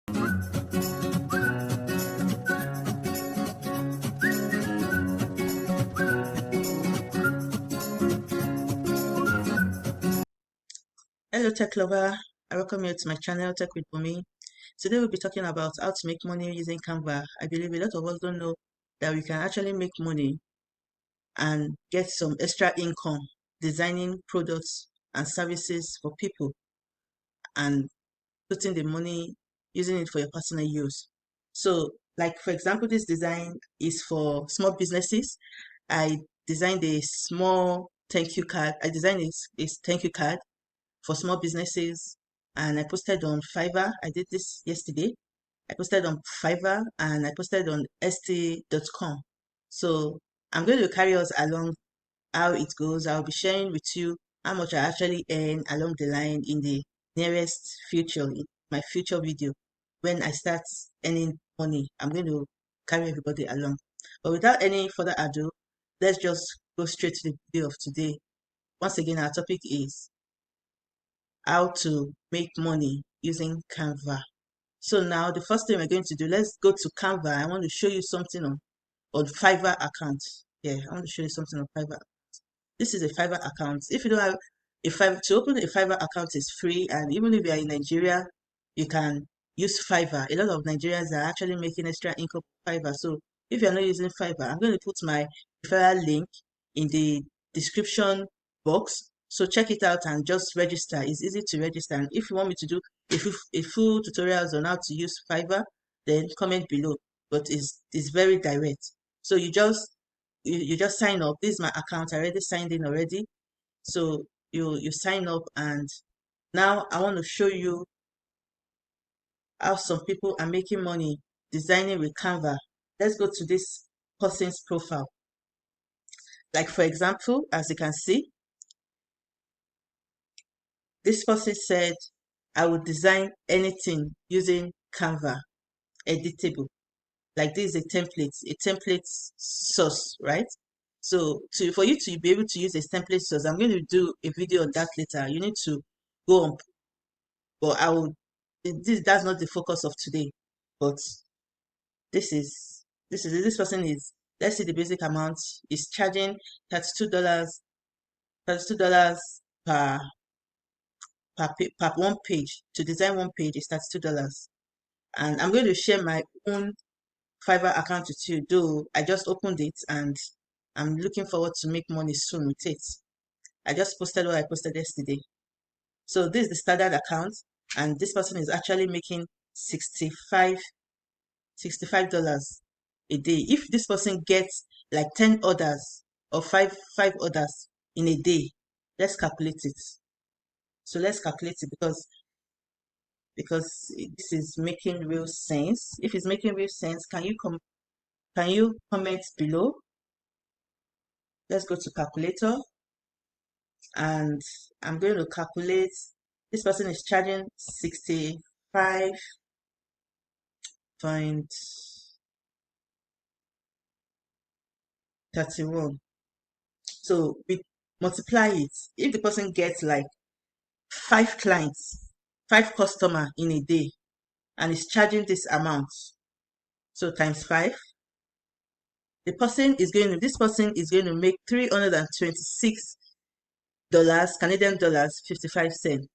Hello tech lover, I welcome you to my channel Tech with Bumi. Today we'll be talking about how to make money using Canva. I believe a lot of us don't know that we can actually make money and get some extra income designing products and services for people and putting the money, using it for your personal use. So like for example, this design is for small businesses. I designed a small thank you card. I designed a thank you card for small businesses and I posted on Fiverr. I did this yesterday. I posted on Fiverr and I posted on st.com. So I'm going to carry us along how it goes. I'll be sharing with you how much I actually earn along the line in the nearest future, in my future video. When I start earning money, I'm going to carry everybody along. But without any further ado, let's just go straight to the video of today. Once again, our topic is how to make money using Canva. So now the first thing we're going to do, let's go to Canva. I want to show you something on Fiverr account. Yeah, I want to show you something on Fiverr. This is a Fiverr account. If you don't have a Fiverr, to open a Fiverr account is free, and even if you are in Nigeria, you can use Fiverr. A lot of Nigerians are actually making extra income on Fiverr. So if you're not using Fiverr, I'm going to put my referral link in the description box. So check it out and just register. It's easy to register. And if you want me to do a full tutorials on how to use Fiverr, then comment below. But it's very direct. So you just sign up. This is my account. I already signed in already. So you sign up, and now I want to show you how some people are making money designing with Canva. Let's go to this person's profile. Like for example, as you can see, this person said, I would design anything using Canva, editable. Like this is a template source, right? So for you to be able to use a template source, I'm going to do a video on that later. You need to go on, but that's not the focus of today. But this person is, let's see the basic amount is charging $32, $32 per per one page. To design one page is $32. And I'm going to share my own Fiverr account with you, though I just opened it and I'm looking forward to make money soon with it. I just posted what I posted yesterday. So this is the standard account, and this person is actually making $65 a day. If this person gets like 10 orders or five orders in a day, let's calculate it. So let's calculate it because this is making real sense. If it's making real sense, can you comment below? Let's go to calculator, and I'm going to calculate. This person is charging 65.31. So we multiply it. If the person gets like 5 clients, 5 customers in a day, and is charging this amount, so times 5, this person is going to make $326 Canadian dollars 55 cents.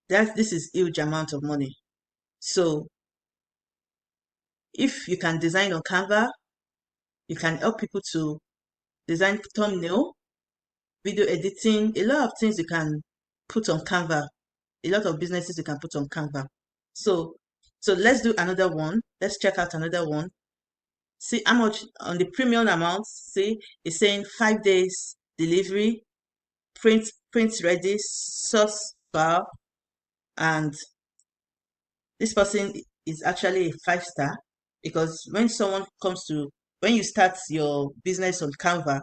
This is huge amount of money. So if you can design on Canva, you can help people to design thumbnail, video editing, a lot of things you can put on Canva. A lot of businesses you can put on Canva. So let's do another one. Let's check out another one. See how much on the premium amount. See, it's saying 5 days delivery, print ready, source file, and this person is actually a 5-star, because when you start your business on Canva,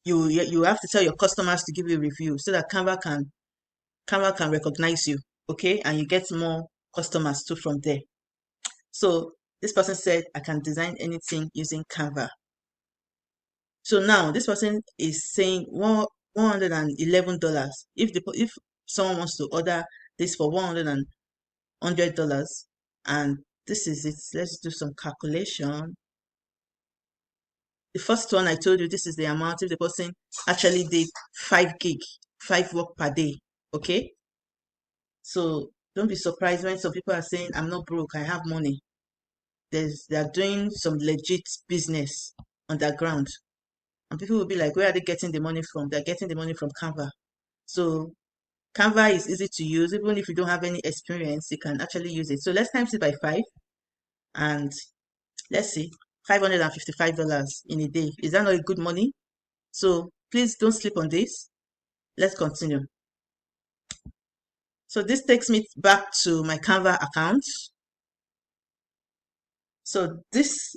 you have to tell your customers to give you a review so that Canva can recognize you, okay, and you get more customers too from there. So this person said, I can design anything using Canva. So now this person is saying $111. If someone wants to order this for $111, $100. And this is it. Let's do some calculation. The first one I told you, this is the amount if the person actually did 5 gig, 5 work per day. Okay. So don't be surprised when some people are saying, I'm not broke, I have money. They're doing some legit business underground. And people will be like, where are they getting the money from? They're getting the money from Canva. So Canva is easy to use. Even if you don't have any experience, you can actually use it. So let's times it by 5. And let's see, $555 in a day. Is that not a good money? So please don't sleep on this. Let's continue. So this takes me back to my Canva account. So this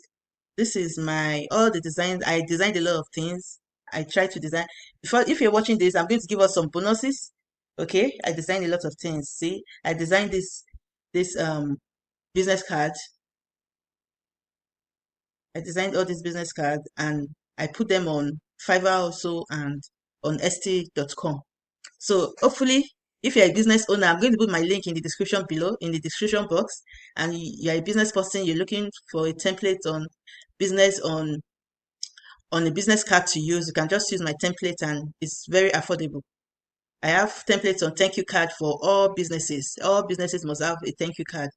is my all the designs. I designed a lot of things. I tried to design. If you're watching this, I'm going to give us some bonuses. Okay, I designed a lot of things. See, I designed this business card. I designed all these business cards and I put them on Fiverr also and on st.com. So hopefully, if you're a business owner, I'm going to put my link in the description below, in the description box. And you're a business person, you're looking for a template on business on a business card to use, you can just use my template and it's very affordable. I have templates on thank you card for all businesses. All businesses must have a thank you card.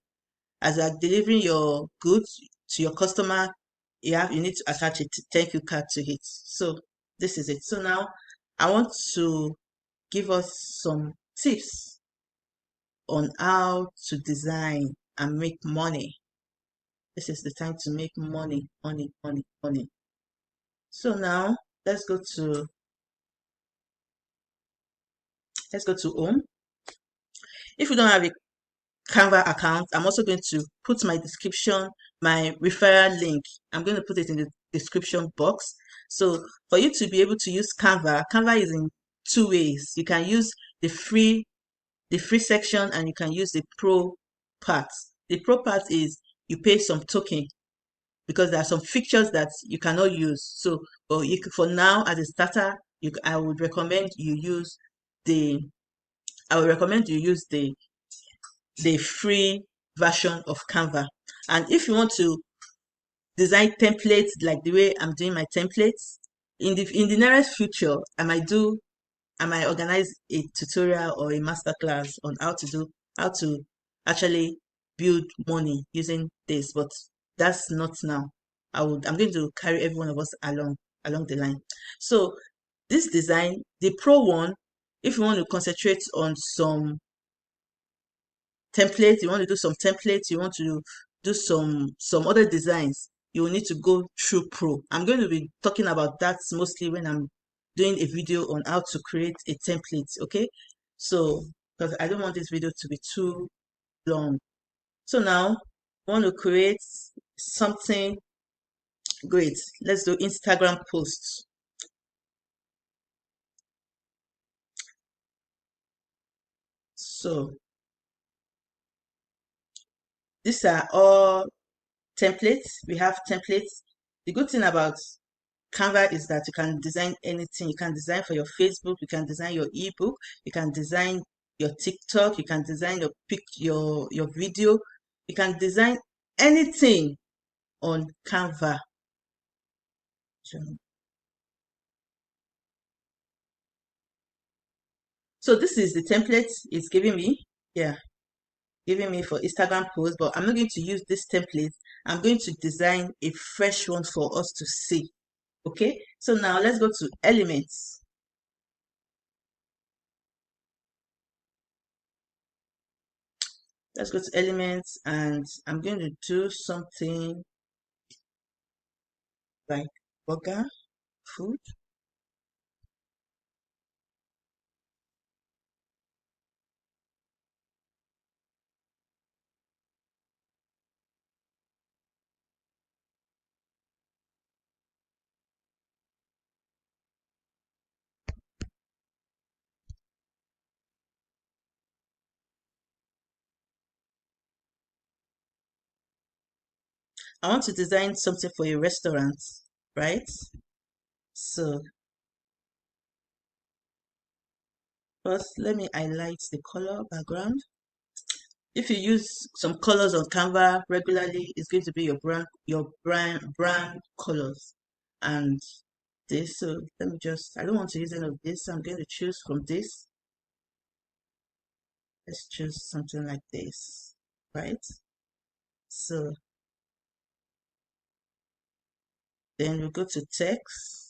As you're delivering your goods to your customer, you need to attach a thank you card to it. So this is it. So now I want to give us some tips on how to design and make money. This is the time to make money, money, money, money. So now let's go to home. If you don't have a Canva account, I'm also going to put my description, my referral link. I'm going to put it in the description box. So for you to be able to use Canva is in 2 ways. You can use the free section and you can use the pro part. The pro part is you pay some token because there are some features that you cannot use. So for now as a starter, I would recommend you use the free version of Canva. And if you want to design templates like the way I'm doing my templates, in the nearest future, I might organize a tutorial or a masterclass on how to actually build money using this, but that's not now. I'm going to carry every one of us along the line. So this design, the pro one, if you want to concentrate on some templates, you want to do some templates, you want to do some other designs, you will need to go through pro. I'm going to be talking about that mostly when I'm doing a video on how to create a template. Okay, so because I don't want this video to be too long. So now I want to create something great. Let's do Instagram posts. So these are all templates. We have templates. The good thing about Canva is that you can design anything. You can design for your Facebook, you can design your ebook, you can design your TikTok, you can design your video, you can design anything on Canva. So this is the template it's giving me. Yeah, giving me for Instagram post, but I'm not going to use this template. I'm going to design a fresh one for us to see. Okay, so now let's go to elements. Let's go to elements and I'm going to do something like burger, food. I want to design something for a restaurant, right? So first, let me highlight the color background. If you use some colors on Canva regularly, it's going to be your brand colors. And this, so let me just, I don't want to use any of this, so I'm going to choose from this. Let's choose something like this, right? So then we go to text.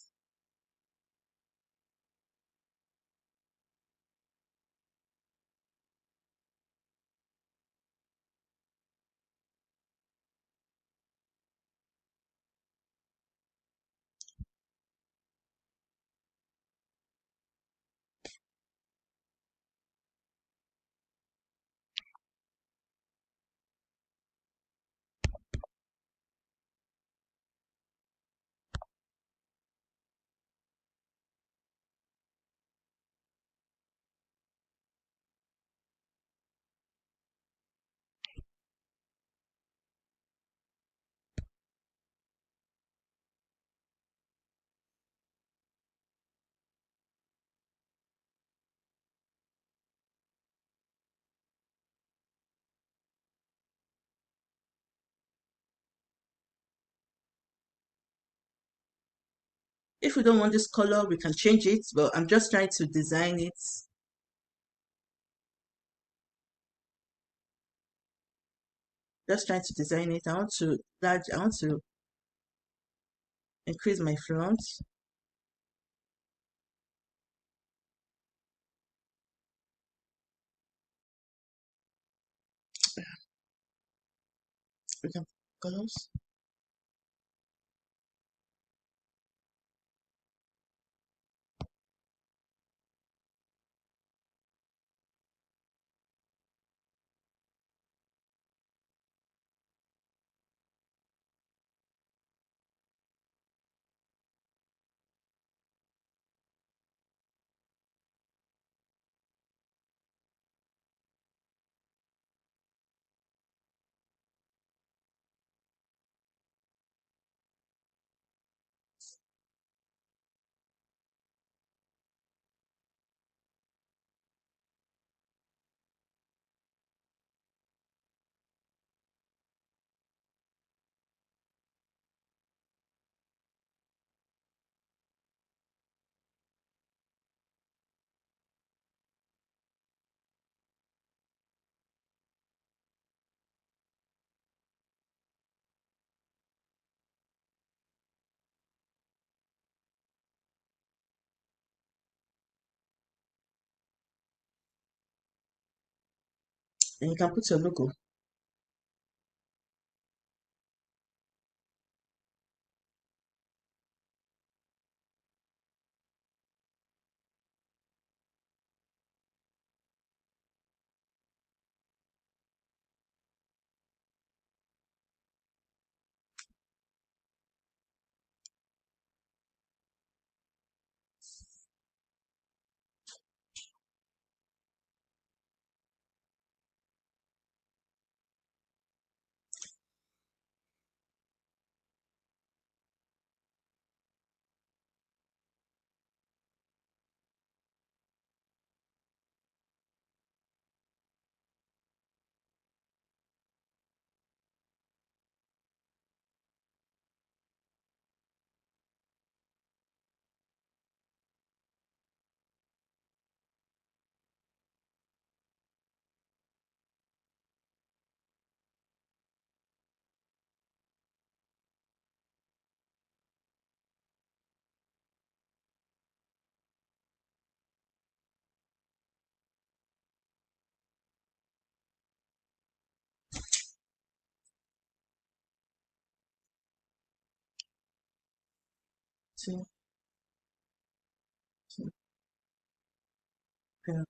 If we don't want this color, we can change it, but I'm just trying to design it. Just trying to design it. I want to increase my font. We can colors. And you can put your logo. So, so, yeah.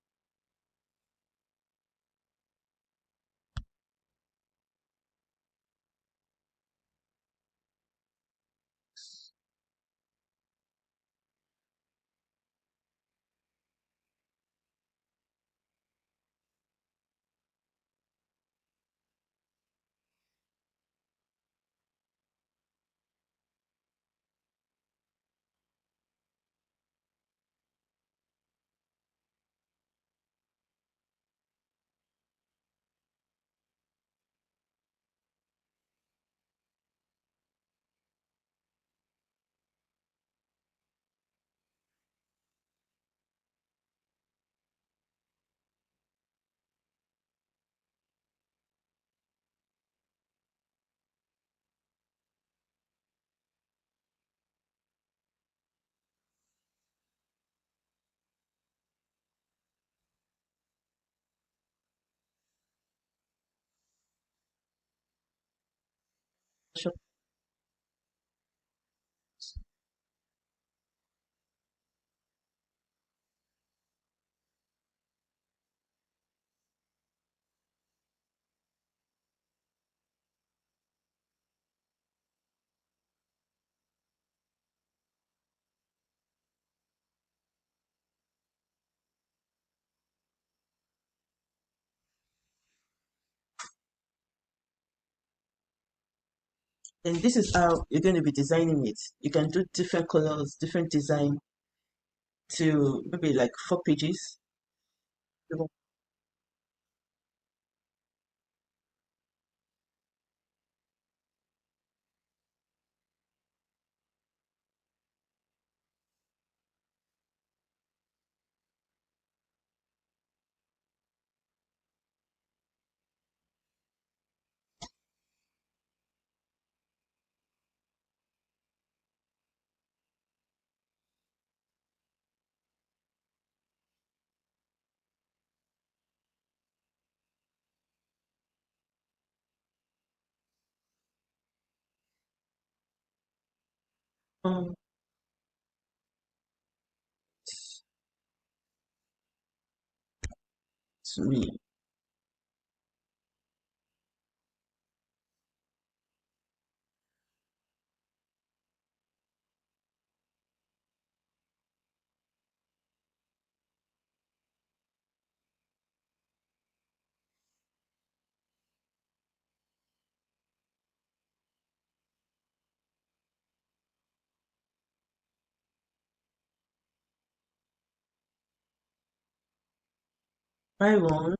And this is how you're going to be designing it. You can do different colors, different design to maybe like 4 pages. Um, to me, buy one,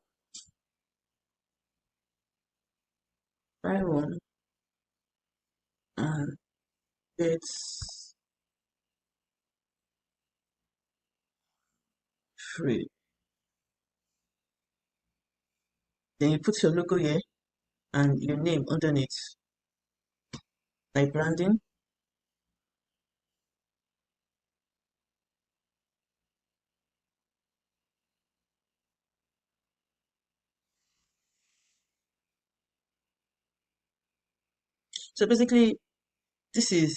buy one, and it's free. Then you put your logo here and your name underneath, like branding. So basically, this is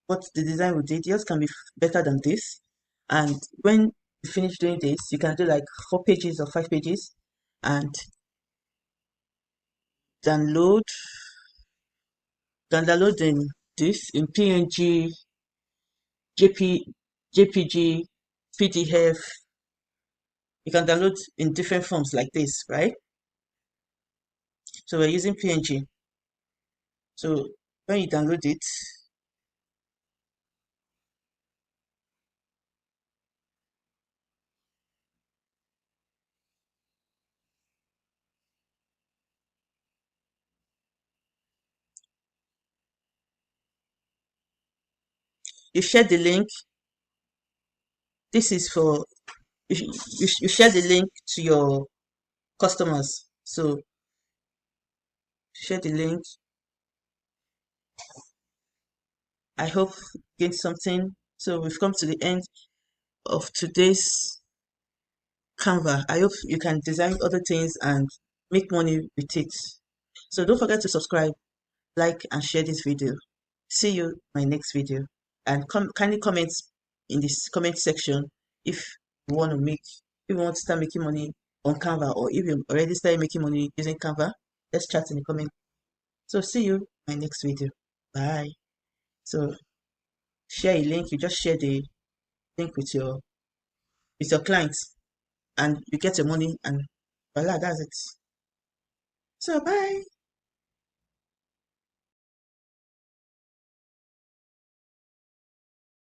what the design we did. Yours can be better than this. And when you finish doing this, you can do like 4 pages or 5 pages and download, downloading this in PNG, JP, JPG, PDF. You can download in different forms like this, right? So we're using PNG. So when you download it, you share the link. This is for you share the link to your customers. So share the link. I hope you gained something. So we've come to the end of today's Canva. I hope you can design other things and make money with it. So don't forget to subscribe, like, and share this video. See you in my next video. And kindly comment in this comment section if you want to make, if you want to start making money on Canva, or if you already started making money using Canva. Let's chat in the comment. So see you in my next video. Bye. So share a link. You just share the link with your clients, and you get your money, and voila, that's it. So bye.